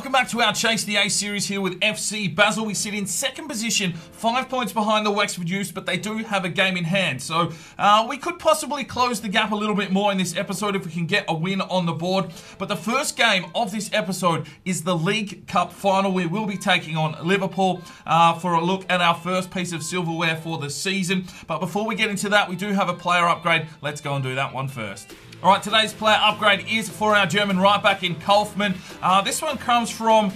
welcome back to our Chase the Ace series here with FC Basel. We sit in second position, 5 points behind the Wexford Youths, but they do have a game in hand. So we could possibly close the gap a little bit more in this episode if we can get a win on the board. But the first game of this episode is the League Cup Final. We will be taking on Liverpool for a look at our first piece of silverware for the season. But before we get into that, we do have a player upgrade. Let's go and do that one first. All right, today's player upgrade is for our German right back in Kaufmann. This one comes from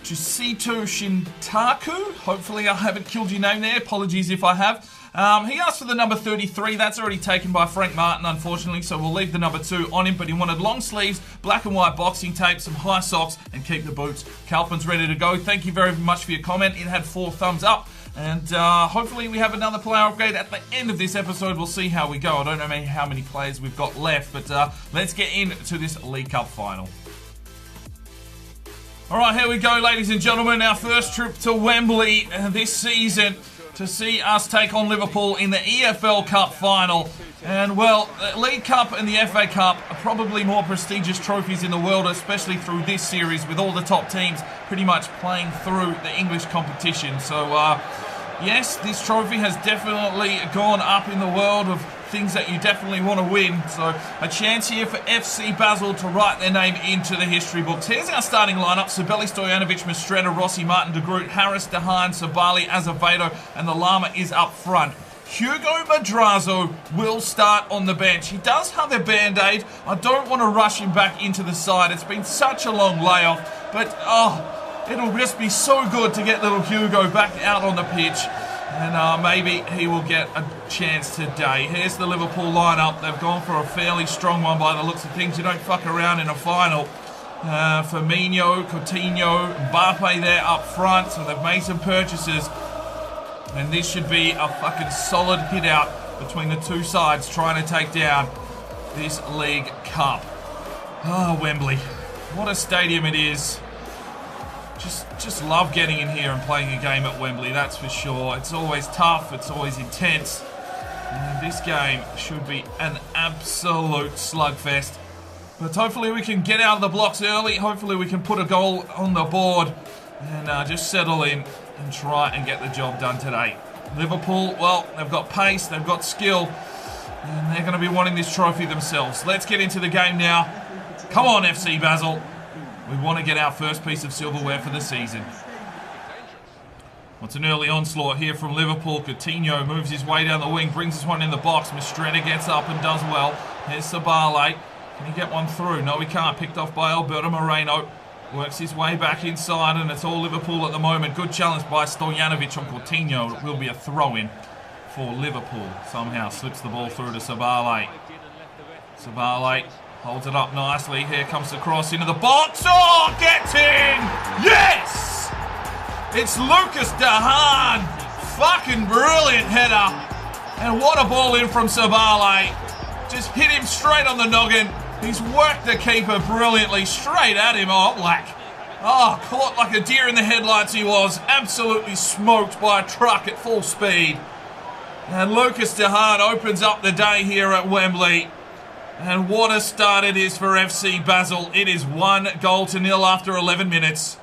Chusito Shintaku. Hopefully I haven't killed your name there. Apologies if I have. He asked for the number 33. That's already taken by Frank Martin, unfortunately, so we'll leave the number 2 on him. But he wanted long sleeves, black and white boxing tape, some high socks, and keep the boots. Kaufmann's ready to go. Thank you very much for your comment. It had 4 thumbs up. And hopefully we have another player upgrade at the end of this episode. We'll see how we go. I don't know how many players we've got left, but let's get into this League Cup final. All right, here we go, ladies and gentlemen. Our first trip to Wembley this season to see us take on Liverpool in the EFL Cup Final. And, well, the League Cup and the FA Cup are probably more prestigious trophies in the world, especially through this series with all the top teams pretty much playing through the English competition. So, yes, this trophy has definitely gone up in the world of things that you definitely want to win. So, a chance here for FC Basel to write their name into the history books. Here's our starting lineup. Sabelli, Stojanovic, Mistretta, Rossi, Martin, De Groot, Harris, Dehaan, Sabali, Azevedo, and the Lama is up front. Hugo Madrazo will start on the bench. He does have a band-aid. I don't want to rush him back into the side. It's been such a long layoff, but it'll just be so good to get little Hugo back out on the pitch, and maybe he will get a chance today. Here's the Liverpool lineup. They've gone for a fairly strong one by the looks of things. You don't fuck around in a final. Firmino, Coutinho, Mbappe there up front, so they've made some purchases. And this should be a fucking solid hit out between the two sides trying to take down this League Cup. Oh, Wembley. What a stadium it is. Just love getting in here and playing a game at Wembley, that's for sure. It's always tough, it's always intense. And this game should be an absolute slugfest. But hopefully we can get out of the blocks early. Hopefully we can put a goal on the board and just settle in and try and get the job done today. Liverpool, well, they've got pace, they've got skill, and they're going to be wanting this trophy themselves. Let's get into the game now. Come on, FC Basel. We want to get our first piece of silverware for the season. What's an early onslaught here from Liverpool. Coutinho moves his way down the wing, brings this one in the box. Mistretta gets up and does well. Here's Sabale. Can he get one through? No, he can't. Picked off by Alberto Moreno. Works his way back inside, and it's all Liverpool at the moment. Good challenge by Stojanovic on Coutinho. It will be a throw-in for Liverpool. Somehow slips the ball through to Sabale. Sabale holds it up nicely. Here comes the cross into the box. Oh, gets in! Yes! It's Lucas Dehaan. Fucking brilliant header. And what a ball in from Sabale. Just hit him straight on the noggin. He's worked the keeper brilliantly, straight at him. Oh, Black. Oh, caught like a deer in the headlights he was. Absolutely smoked by a truck at full speed. And Lucas Dehaan opens up the day here at Wembley. And what a start it is for FC Basel. It is 1-0 after 11 minutes.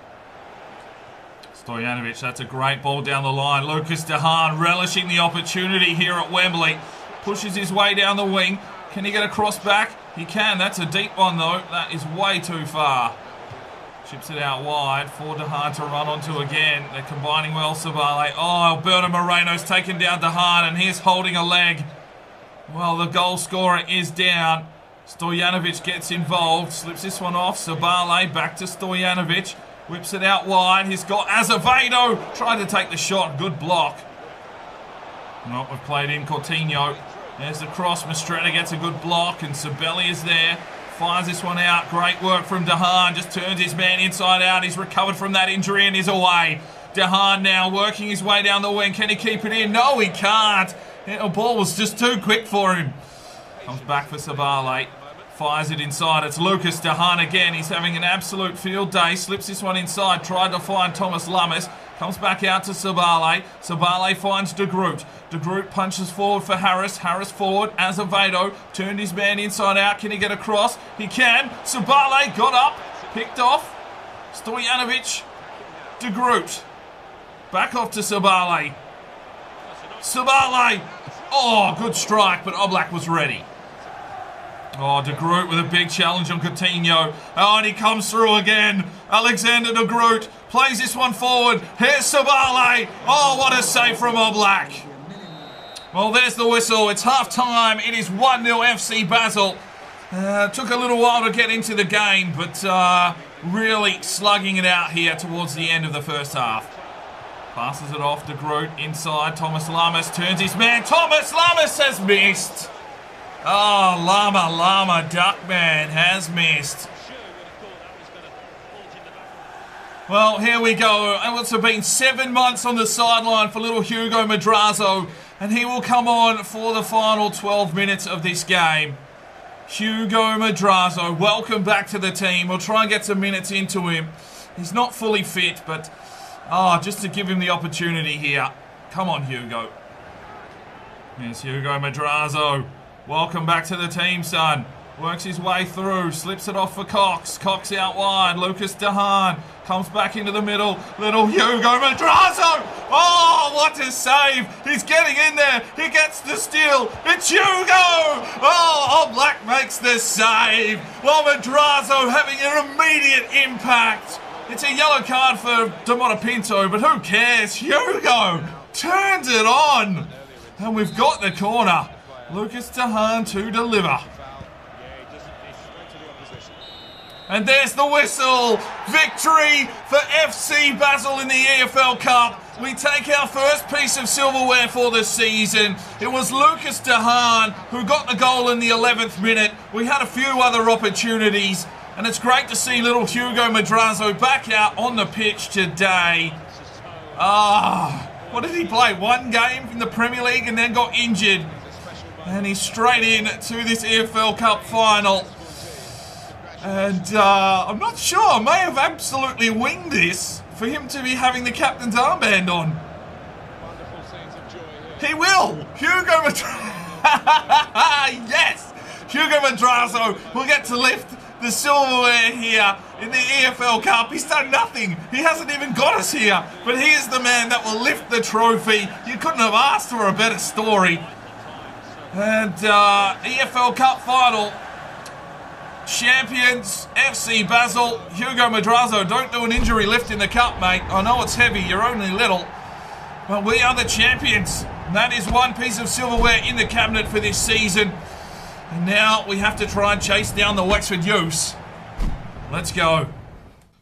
Stojanovic, that's a great ball down the line. Lucas Dehaan relishing the opportunity here at Wembley. Pushes his way down the wing. Can he get a cross back? He can. That's a deep one, though. That is way too far. Chips it out wide for Dehaan to run onto again. They're combining well, Sabale. Oh, Alberto Moreno's taken down Dehaan, and he's holding a leg. Well, the goal scorer is down. Stojanovic gets involved. Slips this one off. Sabale back to Stojanovic. Whips it out wide. He's got Azevedo. Tried to take the shot. Good block. No, we've played in Coutinho. There's the cross. Mistretta gets a good block, and Sabelli is there. Fires this one out. Great work from Dehaan. Just turns his man inside out. He's recovered from that injury and is away. Dehaan now working his way down the wing. Can he keep it in? No, he can't. The ball was just too quick for him. Comes back for Sabale. Fires it inside. It's Lucas Dehaan again. He's having an absolute field day. Slips this one inside. Tried to find Thomas Lammers. Comes back out to Sabale. Sabale finds De Groot. De Groot punches forward for Harris. Harris forward. Azevedo turned his man inside out. Can he get across? He can. Sabale got up. Picked off. Stojanovic. De Groot. Back off to Sabale. Sabale. Oh, good strike, but Oblak was ready. Oh, De Groot with a big challenge on Coutinho. Oh, and he comes through again. Alexander De Groot plays this one forward. Here's Sabale. Oh, what a save from Oblak. Well, there's the whistle. It's half-time. It is 1-0 FC Basel. Took a little while to get into the game, but really slugging it out here towards the end of the first half. Passes it off to Groot inside. Thomas Lamas turns his man. Thomas Lamas has missed. Oh, Lama Duckman has missed. Well, here we go. It's been 7 months on the sideline for little Hugo Madrazo, and he will come on for the final 12 minutes of this game. Hugo Madrazo, welcome back to the team. We'll try and get some minutes into him. He's not fully fit, but just to give him the opportunity here. Come on, Hugo. Here's Hugo Madrazo. Welcome back to the team, son. Works his way through, slips it off for Cox. Cox out wide. Lucas Dehaan comes back into the middle. Little Hugo Madrazo. Oh, what a save. He's getting in there. He gets the steal. It's Hugo. Oh, Oblak makes the save. Well, Madrazo having an immediate impact. It's a yellow card for Demotta Pinto, but who cares? Hugo turns it on. And we've got the corner. Lucas Dehaan to deliver. And there's the whistle. Victory for FC Basel in the EFL Cup. We take our first piece of silverware for the season. It was Lucas Dehaan who got the goal in the 11th minute. We had a few other opportunities. And it's great to see little Hugo Madrazo back out on the pitch today. What did he play? 1 game in the Premier League and then got injured. And he's straight in to this EFL Cup final. And I'm not sure. I may have absolutely winged this for him to be having the captain's armband on. He will. Hugo Madrazo. Yes. Hugo Madrazo will get to lift the silverware here in the EFL Cup. He's done nothing. He hasn't even got us here. But he is the man that will lift the trophy. You couldn't have asked for a better story. And EFL Cup final. Champions, FC Basel. Hugo Madrazo, don't do an injury lift in the cup, mate. I know it's heavy, you're only little. But we are the champions. And that is 1 piece of silverware in the cabinet for this season. And now we have to try and chase down the Wexford Youths. Let's go.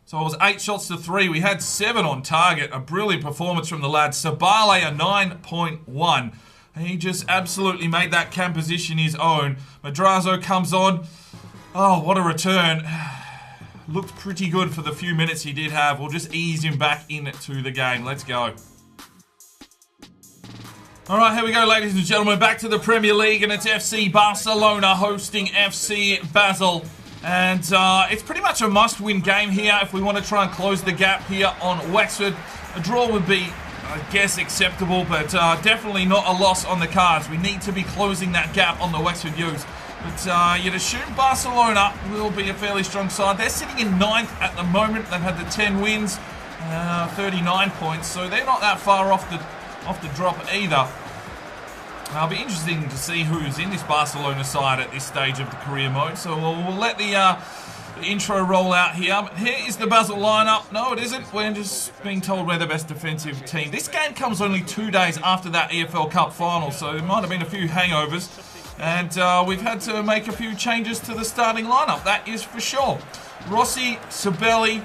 So it was 8 shots to 3. We had 7 on target. A brilliant performance from the lads. Sabale a 9.1. He just absolutely made that cam position his own. Madrazo comes on. Oh, what a return. Looked pretty good for the few minutes he did have. We'll just ease him back into the game. Let's go. All right, here we go, ladies and gentlemen. Back to the Premier League, and it's FC Barcelona hosting FC Basel. And it's pretty much a must-win game here if we want to try and close the gap here on Wexford. A draw would be, I guess, acceptable, but definitely not a loss on the cards. We need to be closing that gap on the Wexford Youths. But you'd assume Barcelona will be a fairly strong side. They're sitting in 9th at the moment. They've had the 10 wins, 39 points, so they're not that far off the drop either. It'll be interesting to see who's in this Barcelona side at this stage of the career mode. So we'll let the intro roll out here. But here is the Basel lineup. No, it isn't. We're just being told we're the best defensive team. This game comes only 2 days after that EFL Cup final, so there might have been a few hangovers. And we've had to make a few changes to the starting lineup, that is for sure. Rossi, Sabelli,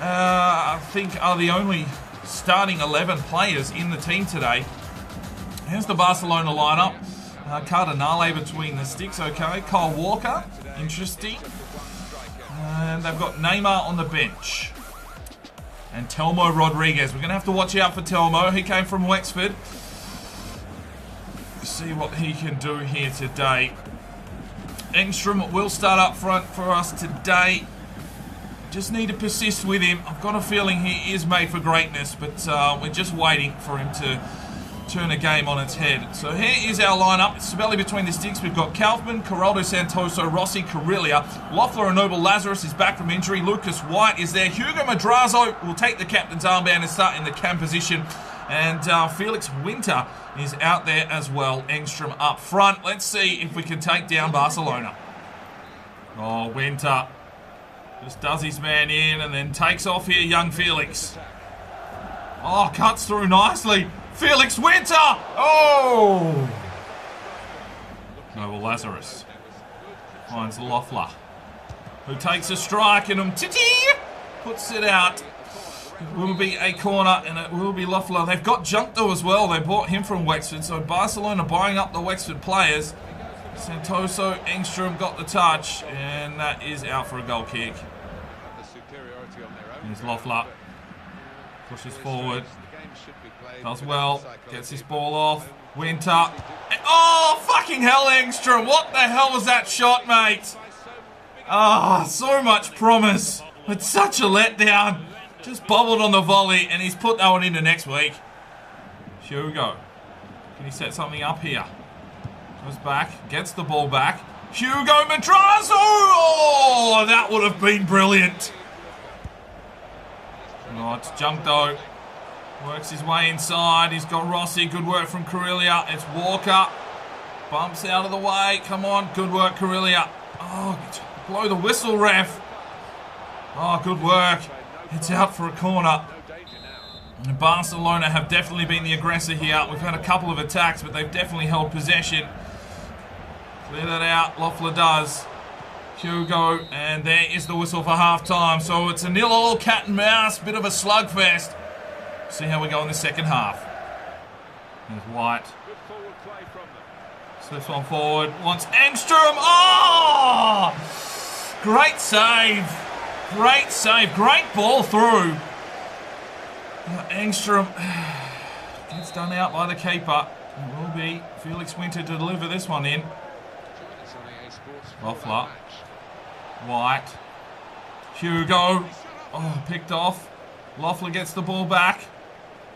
I think are the only starting 11 players in the team today. Here's the Barcelona lineup. Cardinale between the sticks, okay. Kyle Walker, interesting. And they've got Neymar on the bench. And Telmo Rodriguez. We're going to have to watch out for Telmo. He came from Wexford. See what he can do here today. Engstrom will start up front for us today. Just need to persist with him. I've got a feeling he is made for greatness, but we're just waiting for him to turn a game on its head. So here is our lineup. It's Sabelli between the sticks. We've got Kaufman, Corrado Santoso, Rossi, Carillia. Loeffler and Noble Lazarus is back from injury. Lucas White is there. Hugo Madrazo will take the captain's armband and start in the cam position. And Felix Winter is out there as well. Engstrom up front. Let's see if we can take down Barcelona. Oh, Winter just does his man in and then takes off here, young Felix. Oh, cuts through nicely. Felix Winter! Oh! Noble Lazarus finds Loeffler, who takes a strike and puts it out. It will be a corner and it will be Loeffler. They've got Junkto as well. They bought him from Wexford. So Barcelona buying up the Wexford players. Santoso, Engstrom got the touch and that is out for a goal kick. Here's Loeffler. Pushes forward. Does well. Gets this ball off. Winter. Oh, fucking hell, Engstrom. What the hell was that shot, mate? Ah, oh, so much promise. But such a letdown. Just bobbled on the volley and he's put that one into next week. Hugo. Can he set something up here? Goes back. Gets the ball back. Hugo Madrazo! Oh, that would have been brilliant. Oh, it's Junkto. Works his way inside. He's got Rossi. Good work from Carillia. It's Walker. Bumps out of the way. Come on. Good work, Carillia. Oh, blow the whistle, ref. Oh, good work. It's out for a corner. And Barcelona have definitely been the aggressor here. We've had a couple of attacks, but they've definitely held possession. Clear that out. Loeffler does. Hugo, and there is the whistle for half-time. So it's a 0-0 cat and mouse, bit of a slugfest. See how we go in the second half. There's White. Slips on forward. Wants Engstrom. Oh! Great save. Great save. Great ball through. Engstrom gets done out by the keeper. It will be Felix Winter to deliver this one in. Loeffler. White. Hugo. Oh, picked off. Loeffler gets the ball back.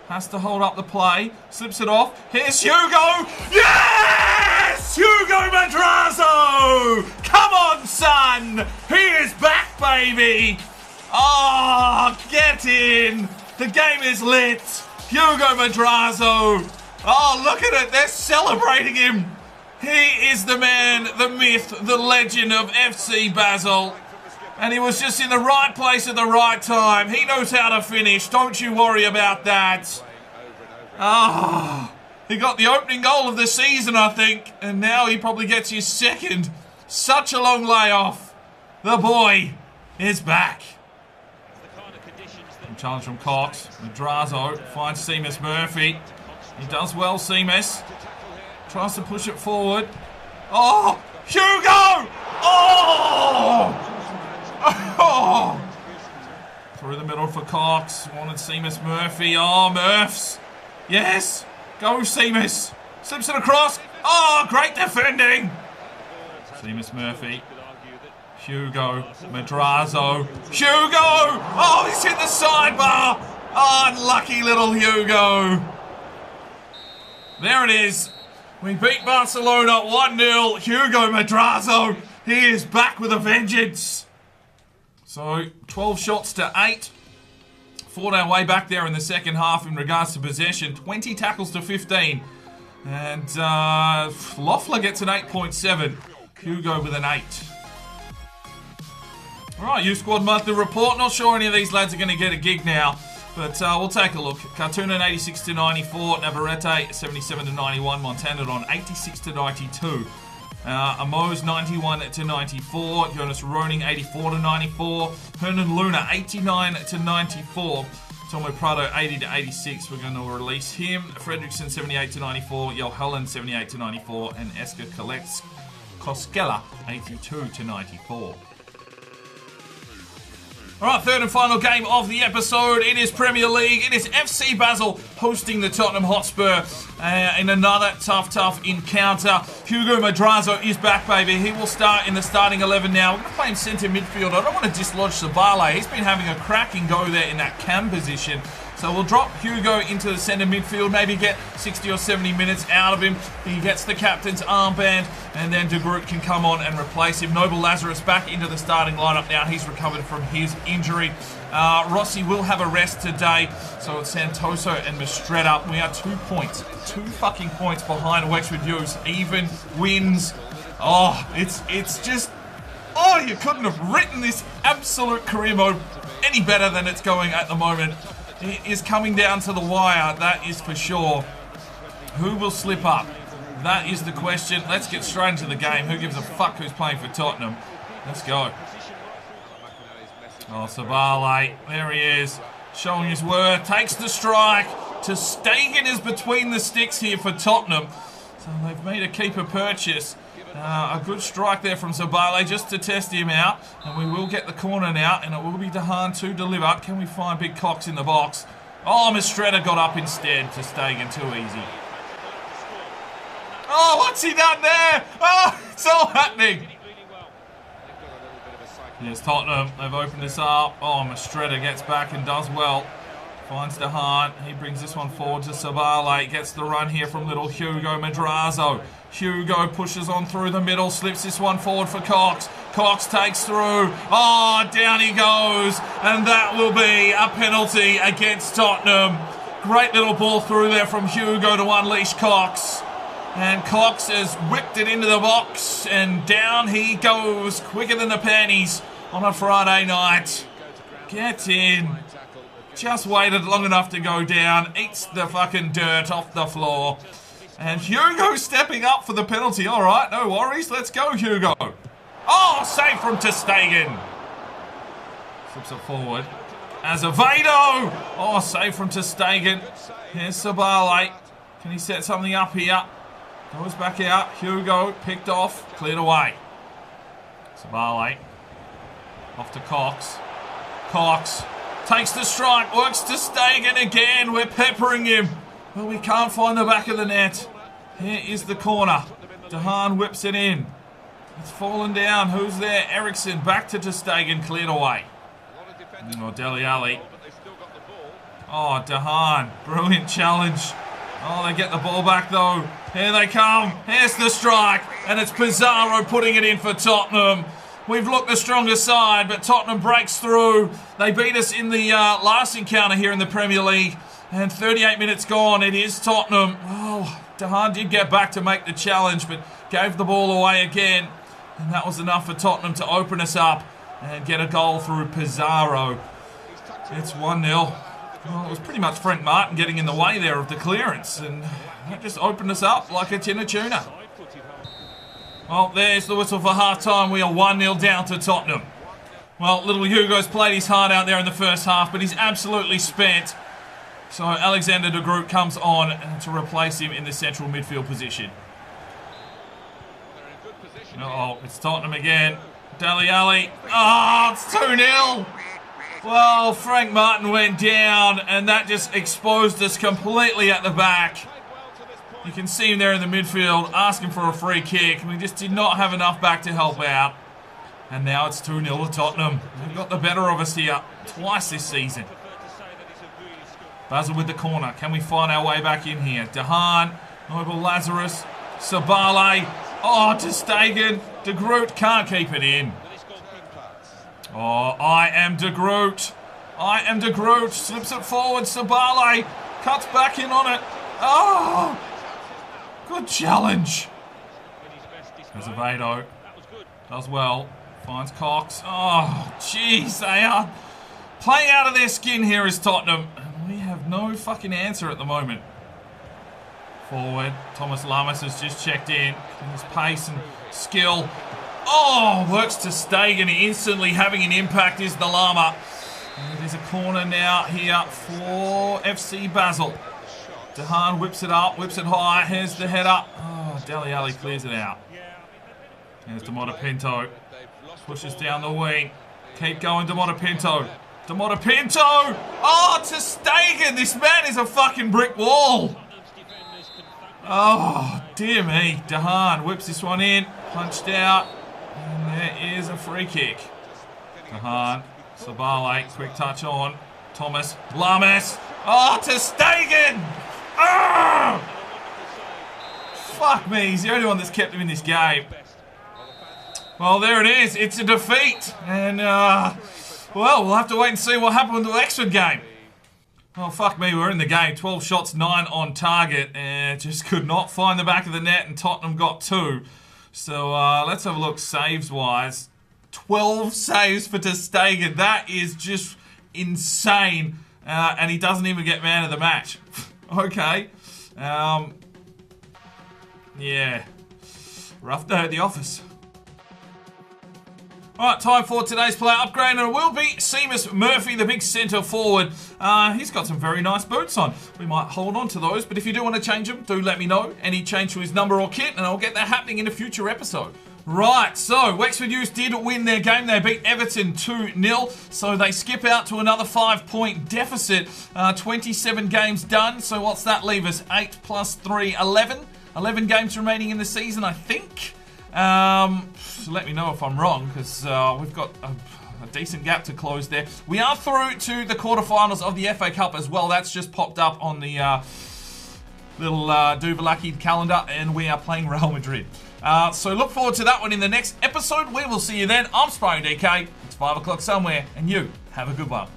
Has to hold up the play. Slips it off. Here's Hugo. Yes! Hugo Madrazo! Come on, son! He is back, baby! Oh, get in! The game is lit. Hugo Madrazo. Oh, look at it. They're celebrating him. He is the man, the myth, the legend of FC Basel. And he was just in the right place at the right time. He knows how to finish. Don't you worry about that. Ah, he got the opening goal of the season, I think. And now he probably gets his second. Such a long layoff. The boy is back. Challenge from Cox. Madrazo finds Seamus Murphy. He does well, Seamus. Tries to push it forward. Oh, Hugo! Oh! Oh! Through the middle for Cox. Wanted Seamus Murphy. Oh, Murphs. Yes. Go, Seamus. Slips it across. Oh, great defending. Seamus Murphy. Hugo. Madrazo. Hugo! Oh, he's hit the sidebar. Oh, unlucky little Hugo. There it is. We beat Barcelona 1-0. Hugo Madrazo. He is back with a vengeance. So, 12 shots to 8. Fought our way back there in the second half in regards to possession. 20 tackles to 15. And Loeffler gets an 8.7. Hugo with an 8. Alright, U-Squad Monthly Report. Not sure any of these lads are going to get a gig now. But we'll take a look. Cartoonen 86 to 94. Navarrete 77 to 91. Montana on 86 to 92. Amos 91 to 94. Jonas Roning 84 to 94. Hernan Luna 89 to 94. Tomo Prado 80 to 86. We're going to release him. Fredrickson 78 to 94. Johalan 78 to 94. And Esker Koskela 82 to 94. Alright, third and final game of the episode. It is Premier League. It is FC Basel hosting the Tottenham Hotspur in another tough encounter. Hugo Madrazo is back, baby. He will start in the starting 11 now. We're going to play him centre midfield. I don't want to dislodge Sabale. He's been having a cracking go there in that cam position. So we'll drop Hugo into the centre midfield, maybe get 60 or 70 minutes out of him. He gets the captain's armband, and then De Groot can come on and replace him. Noble Lazarus back into the starting lineup now. He's recovered from his injury. Rossi will have a rest today, so it's Santoso and Mistretta. We are 2 points, 2 fucking points behind Wexford Youths. Even wins. Oh, it's just... Oh, you couldn't have written this absolute career mode any better than it's going at the moment. It is coming down to the wire, that is for sure. Who will slip up? That is the question. Let's get straight into the game. Who gives a fuck who's playing for Tottenham? Let's go. Oh, Sabale, there he is, showing his worth, takes the strike. Ter Stegen is between the sticks here for Tottenham. So they've made a keeper purchase. A good strike there from Sabale just to test him out. And we will get the corner now, and it will be Dehaan to deliver. Can we find Big Cox in the box? Oh, Mistretta got up instead. Ter Stegen, too easy. Oh, what's he done there? Oh, it's all happening. Here's Tottenham. They've opened this up. Oh, Mistretta gets back and does well. Finds Dehaan. He brings this one forward to Sabale. Gets the run here from little Hugo Madrazo. Hugo pushes on through the middle. Slips this one forward for Cox. Cox takes through. Oh, down he goes. And that will be a penalty against Tottenham. Great little ball through there from Hugo to unleash Cox. And Cox has whipped it into the box. And down he goes quicker than the panties on a Friday night. Get in. Just waited long enough to go down. Eats the fucking dirt off the floor. And Hugo stepping up for the penalty. All right, no worries. Let's go, Hugo. Oh, save from Ter Stegen. Flips it forward. Azevedo. Oh, save from Ter Stegen. Here's Sabale. Can he set something up here? Goes back out. Hugo picked off. Cleared away. Sabale. Off to Cox. Cox takes the strike. Works Ter Stegen again. We're peppering him. But we can't find the back of the net. Here is the corner. Dehaan whips it in. It's fallen down. Who's there? Eriksson back to Ter Stegen. Cleared away. Oh, Dele Alli. Oh, Dehaan. Brilliant challenge. Oh, they get the ball back though. Here they come. Here's the strike. And it's Pizarro putting it in for Tottenham. We've looked the stronger side, but Tottenham breaks through. They beat us in the last encounter here in the Premier League. And 38 minutes gone. It is Tottenham. Oh, Dehaan did get back to make the challenge, but gave the ball away again. And that was enough for Tottenham to open us up and get a goal through Pizarro. It's 1-0. Well, it was pretty much Frank Martin getting in the way there of the clearance. And that just opened us up like a tin of tuna. Well, there's the whistle for half-time. We are 1-0 down to Tottenham. Well, little Hugo's played his heart out there in the first half, but he's absolutely spent. So Alexander De Groot comes on to replace him in the central midfield position. Oh, it's Tottenham again. Dele Alli. Oh, it's 2-0. Well, Frank Martin went down, and that just exposed us completely at the back. You can see him there in the midfield asking for a free kick. We just did not have enough back to help out. And now it's 2-0 to Tottenham. They've got the better of us here twice this season. Basel with the corner. Can we find our way back in here? Dehaan, Noble Lazarus, Sabale. Oh, Ter Stegen. De Groot can't keep it in. Oh, I am De Groot. I am De Groot. Slips it forward. Sabale cuts back in on it. Oh, good challenge. Azevedo does well. Finds Cox. Oh, jeez. They are playing out of their skin here as Tottenham. We have no fucking answer at the moment. Forward. Thomas Lamas has just checked in. His pace and skill. Oh, works Ter Stegen. Instantly having an impact is the Lama. And there's a corner now here for FC Basel. Dehaan whips it up, whips it high. Here's the header. Oh, Dele Alli clears it out. There's Demotta Pinto. Pushes down the wing. Keep going, Demotta Pinto. Demotta Pinto! Oh, Ter Stegen! This man is a fucking brick wall! Oh, dear me. Dehaan whips this one in. Punched out. And there is a free kick. Dehaan. Sabale. Quick touch on. Thomas. Lamas. Oh, ter Stegen! Oh! Fuck me, he's the only one that's kept him in this game. Well, there it is. It's a defeat. And, well, we'll have to wait and see what happened with the Wexford game. Oh, fuck me, we're in the game. 12 shots, 9 on target. And just could not find the back of the net, and Tottenham got 2. So, let's have a look saves-wise. 12 saves for ter Stegen. That is just insane. And he doesn't even get man of the match. Okay. Yeah. Rough day at the office. Alright, time for today's player upgrade, and it will be Seamus Murphy, the big centre forward. He's got some very nice boots on. We might hold on to those, but if you do want to change them, do let me know. Any change to his number or kit, and I'll get that happening in a future episode. Right, so Wexford Youth did win their game. They beat Everton 2-0, so they skip out to another 5-point deficit. 27 games done, so what's that leave us? 8 plus 3, 11. 11 games remaining in the season, I think. So let me know if I'm wrong, because we've got a decent gap to close there. We are through to the quarterfinals of the FA Cup as well. That's just popped up on the little Duvalaki calendar, and we are playing Real Madrid. So look forward to that one in the next episode. We will see you then. I'm SparringDK. It's 5 o'clock somewhere, and you have a good one.